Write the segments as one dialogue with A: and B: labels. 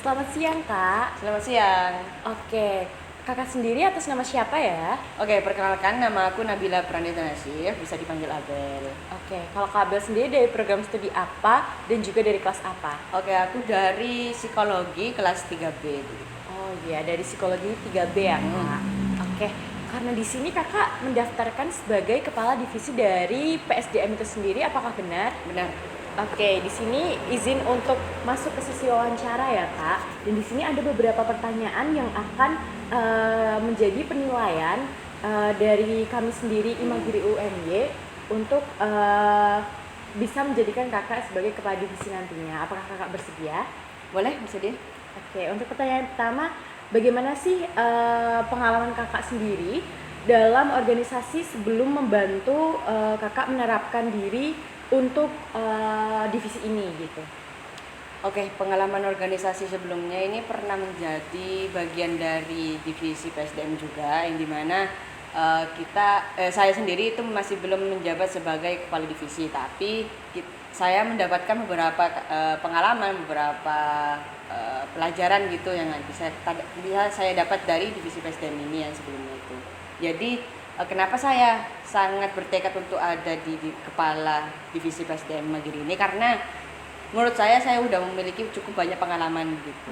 A: Selamat siang, Kak.
B: Selamat siang.
A: Oke, Kakak sendiri atas nama siapa ya?
B: Oke, perkenalkan nama aku Nabila Pranita Nasir, bisa dipanggil Abel.
A: Oke, kalau Kak Abel sendiri dari program studi apa dan juga dari kelas apa?
B: Oke, aku dari psikologi kelas 3B.
A: Oh iya, dari psikologi 3B ya, Kak. Oke, karena di sini Kakak mendaftarkan sebagai kepala divisi dari PSDM itu sendiri, apakah benar?
B: Benar.
A: Oke, di sini izin untuk masuk ke sesi wawancara ya, Kak. Dan di sini ada beberapa pertanyaan yang akan menjadi penilaian dari kami sendiri Imagiri UNY untuk bisa menjadikan Kakak sebagai kepala divisi nantinya. Apakah Kakak bersedia?
B: Boleh, bisa dia?
A: Oke, untuk pertanyaan pertama, bagaimana sih pengalaman Kakak sendiri dalam organisasi sebelum membantu Kakak menerapkan diri untuk divisi ini gitu?
B: Oke, pengalaman organisasi sebelumnya ini pernah menjadi bagian dari divisi PSDM juga, yang dimana saya sendiri itu masih belum menjabat sebagai kepala divisi, tapi saya mendapatkan beberapa pengalaman, beberapa pelajaran gitu yang bisa saya dapat dari divisi PSDM ini yang sebelumnya itu. Jadi kenapa saya sangat bertekad untuk ada di kepala divisi PSDM Magiri ini, karena menurut saya udah memiliki cukup banyak pengalaman gitu.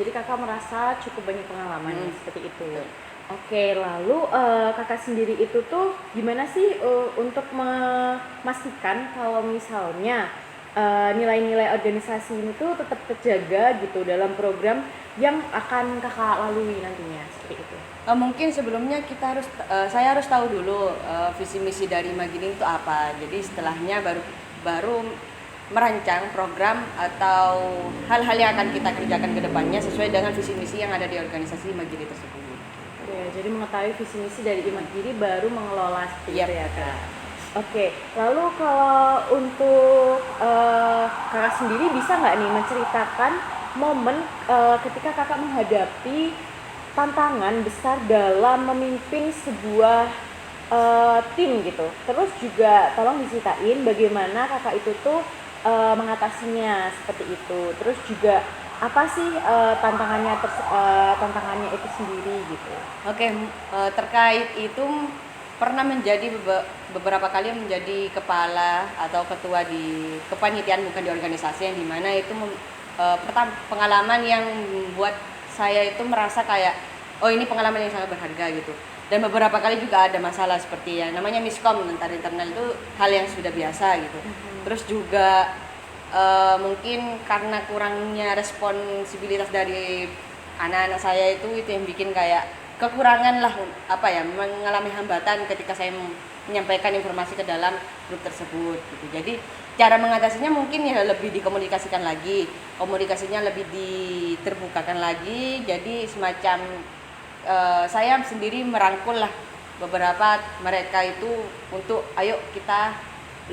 A: Jadi Kakak merasa cukup banyak pengalaman seperti itu.
B: Betul.
A: Oke, lalu Kakak sendiri itu tuh gimana sih untuk memastikan kalau misalnya nilai-nilai organisasi ini tuh tetap terjaga gitu dalam program yang akan Kakak lalui nantinya, seperti itu?
B: Mungkin sebelumnya saya harus tahu dulu visi misi dari Magini itu apa. Jadi setelahnya baru merancang program atau hal-hal yang akan kita kerjakan ke depannya sesuai dengan visi misi yang ada di organisasi Magiri tersebut.
A: Oke, jadi mengetahui visi misi dari Imagiri baru mengelola seperti itu ya, Kak. Oke, lalu kalau untuk Kakak sendiri bisa nggak nih menceritakan momen ketika Kakak menghadapi tantangan besar dalam memimpin sebuah tim gitu. Terus juga tolong diceritain bagaimana Kakak itu tuh mengatasinya seperti itu. Terus juga apa sih tantangannya itu sendiri gitu.
B: Oke, terkait itu pernah menjadi beberapa kali menjadi kepala atau ketua di kepanitiaan, bukan di organisasi, yang dimana itu pengalaman yang membuat saya itu merasa kayak ini pengalaman yang sangat berharga gitu. Dan beberapa kali juga ada masalah seperti yang namanya miskom antar internal, itu hal yang sudah biasa gitu. Terus juga mungkin karena kurangnya responsibilitas dari anak-anak saya itu yang bikin kayak kekurangan lah, mengalami hambatan ketika saya menyampaikan informasi ke dalam grup tersebut gitu. Jadi cara mengatasinya mungkin ya lebih dikomunikasikan lagi, komunikasinya lebih diterbukakan lagi. Jadi semacam saya sendiri merangkul lah beberapa mereka itu untuk ayo kita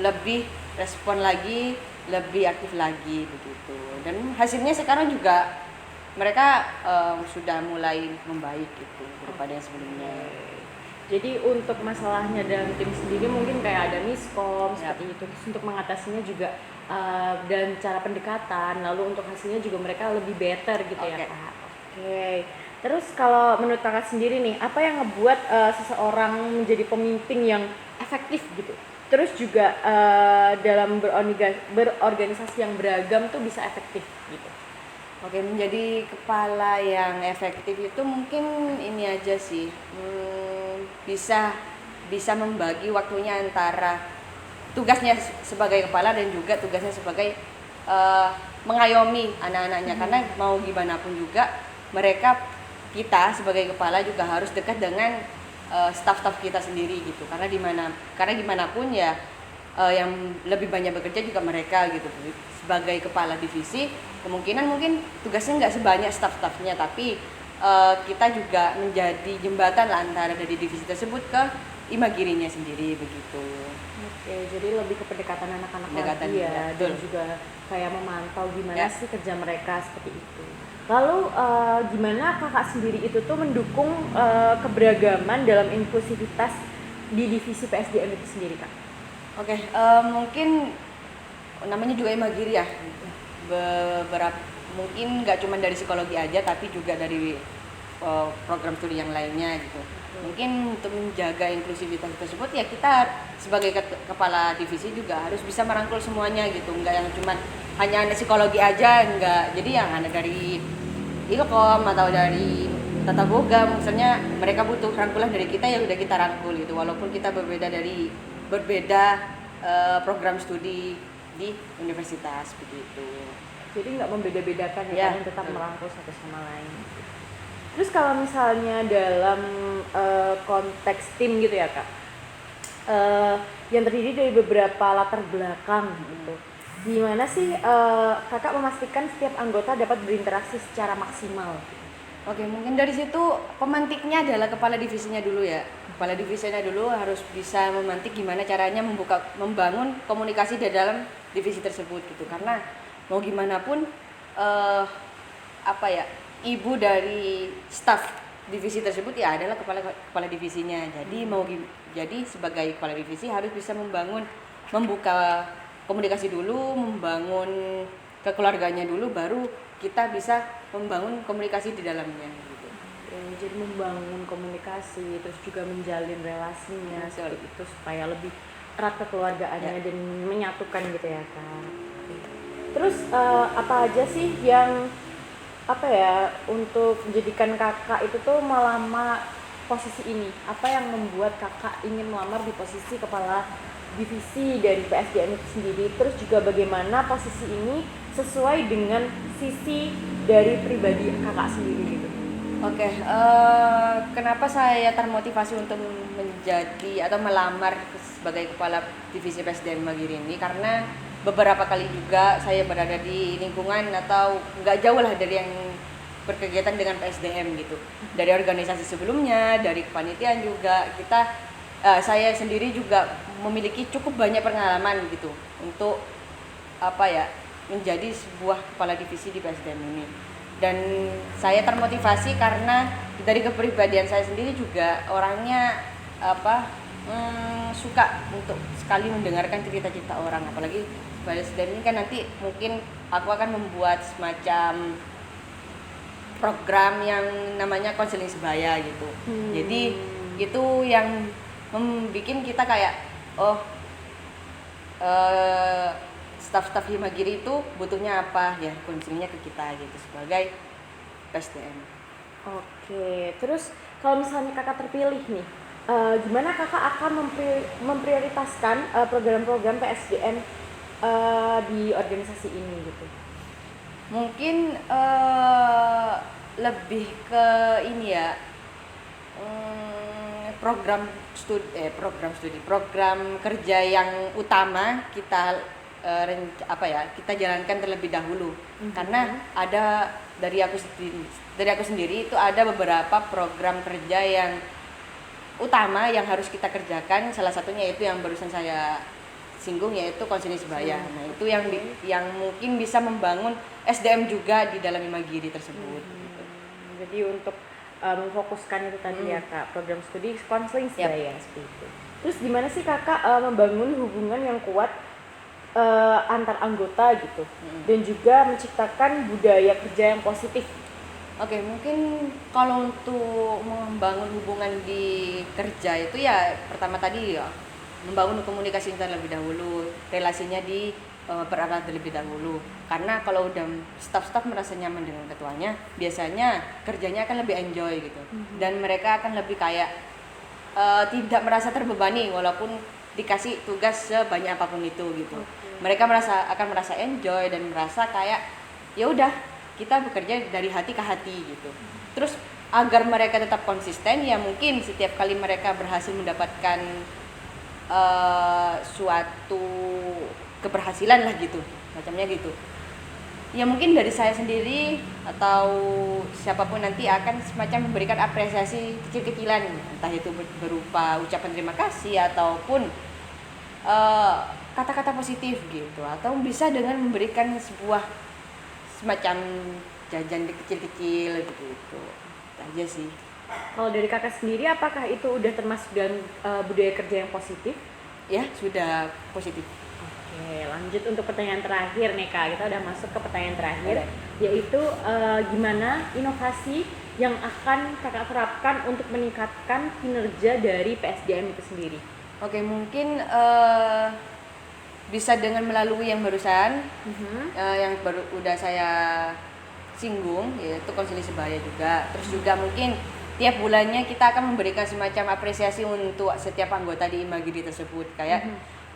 B: lebih respon lagi, lebih aktif lagi begitu. Dan hasilnya sekarang juga mereka sudah mulai membaik gitu daripada yang sebelumnya.
A: Jadi untuk masalahnya dalam tim sendiri mungkin kayak ada miskom seperti itu. Terus untuk mengatasinya juga dan cara pendekatan. Lalu untuk hasilnya juga mereka lebih better gitu ya, Kak. Oke. Terus kalau menurut Kakak sendiri nih, apa yang ngebuat seseorang menjadi pemimpin yang efektif gitu? Terus juga dalam berorganisasi yang beragam tuh bisa efektif gitu.
B: Oke, menjadi kepala yang efektif itu mungkin ini aja sih, bisa membagi waktunya antara tugasnya sebagai kepala dan juga tugasnya sebagai mengayomi anak-anaknya. Karena mau gimana pun juga kita sebagai kepala juga harus dekat dengan staff-staff kita sendiri gitu. Karena gimana pun ya yang lebih banyak bekerja juga mereka gitu. Sebagai kepala divisi kemungkinan mungkin tugasnya nggak sebanyak staff-staffnya, tapi kita juga menjadi jembatan lah antara dari divisi tersebut ke Imagirinya sendiri begitu.
A: Oke, jadi lebih ke pendekatan anak-anak lagi ya, dan juga kayak memantau gimana sih kerja mereka seperti itu. Lalu gimana Kakak sendiri itu tuh mendukung keberagaman dalam inklusivitas di divisi PSDM itu sendiri, Kak?
B: Oke, mungkin namanya juga Imagiri ya. mungkin nggak cuma dari psikologi aja tapi juga dari program studi yang lainnya gitu. Mungkin untuk menjaga inklusivitas tersebut ya kita sebagai kepala divisi juga harus bisa merangkul semuanya gitu, nggak yang cuma hanya ada psikologi aja, nggak. Jadi yang ada dari ilkom atau dari tata boga, misalnya mereka butuh rangkulan dari kita ya udah kita rangkul gitu, walaupun kita berbeda program studi di universitas begitu.
A: Jadi nggak membeda-bedakan ya,
B: Ya,
A: kalian tetap
B: betul.
A: merangkul satu sama lain. Terus kalau misalnya dalam konteks tim gitu ya kak, yang terdiri dari beberapa latar belakang gitu, gimana sih kakak memastikan setiap anggota dapat berinteraksi secara maksimal?
B: Oke, mungkin dari situ pemantiknya adalah kepala divisinya dulu ya. Kepala divisinya dulu harus bisa memantik gimana caranya membangun komunikasi di dalam divisi tersebut gitu. Karena mau gimana pun apa ya, ibu dari staf divisi tersebut ya adalah kepala divisinya. Jadi sebagai kepala divisi harus bisa membuka komunikasi dulu, membangun kekeluarganya dulu, baru kita bisa membangun komunikasi di dalamnya gitu.
A: Jadi membangun komunikasi, terus juga menjalin relasinya seperti itu supaya lebih erat kekeluargaannya dan menyatukan gitu ya kak. Terus apa aja sih yang untuk menjadikan kakak itu tuh melamar posisi ini? Apa yang membuat kakak ingin melamar di posisi kepala divisi dari PSDM itu sendiri? Terus juga bagaimana posisi ini sesuai dengan sisi dari pribadi kakak sendiri gitu?
B: Oke, kenapa saya termotivasi untuk menjadi atau melamar sebagai kepala divisi PSDM Magiri ini? Karena beberapa kali juga saya berada di lingkungan atau nggak jauh lah dari yang berkegiatan dengan PSDM gitu. Dari organisasi sebelumnya, dari kepanitiaan juga saya sendiri juga memiliki cukup banyak pengalaman gitu untuk menjadi sebuah kepala divisi di PSDM ini. Dan saya termotivasi karena dari kepribadian saya sendiri juga orangnya suka untuk sekali mendengarkan cerita-cerita orang, apalagi PSDM ini kan nanti mungkin aku akan membuat semacam program yang namanya konseling sebaya gitu. Jadi itu yang membuat kita kayak staf-staf Himagiri itu butuhnya apa ya, konselingnya ke kita gitu sebagai PSDM.
A: Oke, terus kalau misalnya kakak terpilih nih, gimana kakak akan memprioritaskan program-program PSDM di organisasi ini gitu?
B: Mungkin lebih ke ini ya, program kerja yang utama kita kita jalankan terlebih dahulu. Karena ada dari aku sendiri itu ada beberapa program kerja yang utama yang harus kita kerjakan. Salah satunya itu yang barusan saya singgung, yaitu konseling sebaya. Nah, itu yang mungkin bisa membangun SDM juga di dalam Imagiri tersebut.
A: Jadi untuk memfokuskan itu tadi ya kak, program studi konseling sebaya seperti itu. Terus gimana sih kakak membangun hubungan yang kuat antar anggota gitu, dan juga menciptakan budaya kerja yang positif?
B: Oke, mungkin kalau untuk membangun hubungan di kerja itu ya pertama tadi ya membangun komunikasi terlebih dahulu, relasinya bererat terlebih dahulu. Karena kalau udah staff-staff merasa nyaman dengan ketuanya, biasanya kerjanya akan lebih enjoy gitu. Dan mereka akan lebih kayak tidak merasa terbebani walaupun dikasih tugas sebanyak apapun itu gitu. Mereka akan merasa enjoy dan merasa kayak ya udah kita bekerja dari hati ke hati gitu. Terus agar mereka tetap konsisten ya mungkin setiap kali mereka berhasil mendapatkan suatu keberhasilan lah gitu, macamnya gitu. Ya mungkin dari saya sendiri atau siapapun nanti akan semacam memberikan apresiasi kecil-kecilan, entah itu berupa ucapan terima kasih ataupun kata-kata positif gitu, atau bisa dengan memberikan sebuah semacam jajan kecil-kecil gitu aja sih.
A: Kalau dari kakak sendiri, apakah itu udah termasuk dalam budaya kerja yang positif?
B: Ya sudah positif.
A: Oke, lanjut untuk pertanyaan terakhir nih Kak. Kita udah masuk ke pertanyaan terakhir,
B: Boleh.
A: yaitu gimana inovasi yang akan Kakak terapkan untuk meningkatkan kinerja dari PSDM itu sendiri?
B: Oke, mungkin bisa dengan melalui yang barusan, yang udah saya singgung, yaitu konsili sebaya juga. Terus juga mungkin tiap bulannya kita akan memberikan semacam apresiasi untuk setiap anggota di Imagiri tersebut, kayak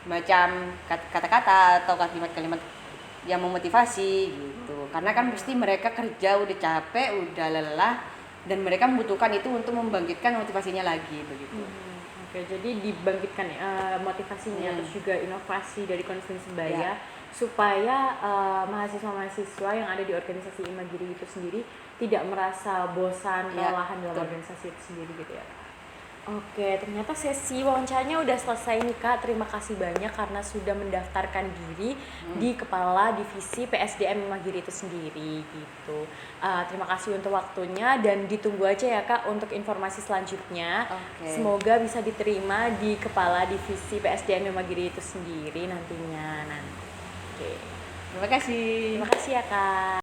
B: macam kata-kata atau kalimat-kalimat yang memotivasi gitu. Karena kan pasti mereka kerja udah capek, udah lelah, dan mereka membutuhkan itu untuk membangkitkan motivasinya lagi begitu.
A: Oke, jadi dibangkitkan motivasinya, terus juga inovasi dari konsili sebaya supaya mahasiswa-mahasiswa yang ada di organisasi Imagiri itu sendiri tidak merasa bosan, kelelahan dalam organisasi itu sendiri gitu ya. Oke, ternyata sesi wawancaranya udah selesai nih Kak. Terima kasih banyak karena sudah mendaftarkan diri di Kepala Divisi PSDM Imagiri itu sendiri gitu. Terima kasih untuk waktunya dan ditunggu aja ya Kak untuk informasi selanjutnya. Semoga bisa diterima di Kepala Divisi PSDM Imagiri itu sendiri nantinya. Oke.
B: Terima kasih.
A: Terima kasih ya Kak.